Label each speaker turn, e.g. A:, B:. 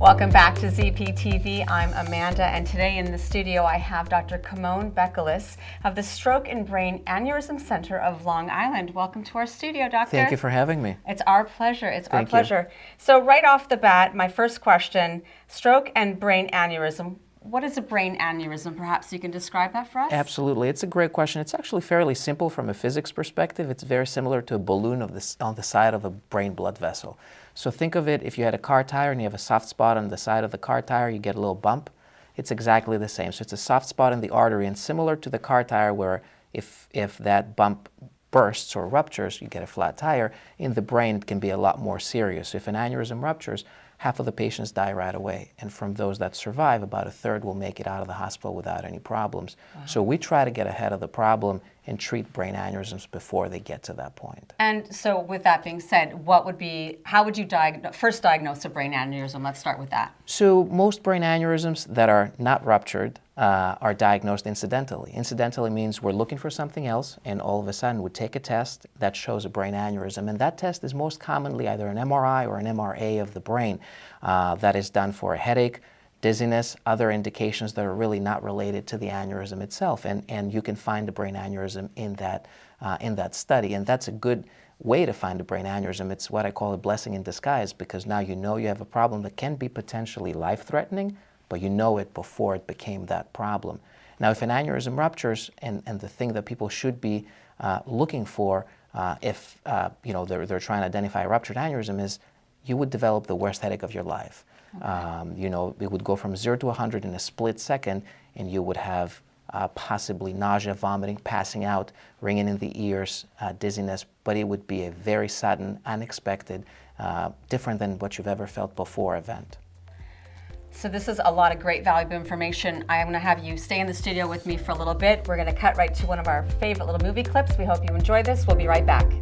A: Welcome back to ZPTV. I'm Amanda, and today in the studio I have Dr. Kimon Bekelis of the Stroke and Brain Aneurysm Center of Long Island. Welcome to our studio, Doctor.
B: Thank you for having me.
A: It's our pleasure. It's our
B: Thank
A: pleasure. So right off the bat, my first question, stroke and brain aneurysm. What is a brain aneurysm? Perhaps you can describe that for us?
B: Absolutely. It's a great question. It's actually fairly simple from a physics perspective. It's very similar to a balloon on the side of a brain blood vessel. So think of it, if you had a car tire and you have a soft spot on the side of the car tire, you get a little bump. It's exactly the same. So it's a soft spot in the artery, and similar to the car tire where if that bump bursts or ruptures, you get a flat tire. In the brain, it can be a lot more serious. So if an aneurysm ruptures, half of the patients die right away. And from those that survive, about a third will make it out of the hospital without any problems. Wow. So we try to get ahead of the problem and treat brain aneurysms before they get to that point.
A: And so with that being said, how would you first diagnose a brain aneurysm? Let's start with that.
B: So most brain aneurysms that are not ruptured are diagnosed incidentally. Incidentally means we're looking for something else, and all of a sudden we take a test that shows a brain aneurysm, and that test is most commonly either an MRI or an MRA of the brain that is done for a headache, dizziness, other indications that are really not related to the aneurysm itself, and you can find a brain aneurysm in that study, and that's a good way to find a brain aneurysm. It's what I call a blessing in disguise, because now you know you have a problem that can be potentially life-threatening, but you know it before it became that problem. Now, if an aneurysm ruptures, and the thing that people should be looking for if they're trying to identify a ruptured aneurysm is you would develop the worst headache of your life. Okay. It would go from 0 to 100 in a split second, and you would have possibly nausea, vomiting, passing out, ringing in the ears, dizziness, but it would be a very sudden, unexpected, different than what you've ever felt before event.
A: So this is a lot of great valuable information. I'm going to have you stay in the studio with me for a little bit. We're going to cut right to one of our favorite little movie clips. We hope you enjoy this. We'll be right back.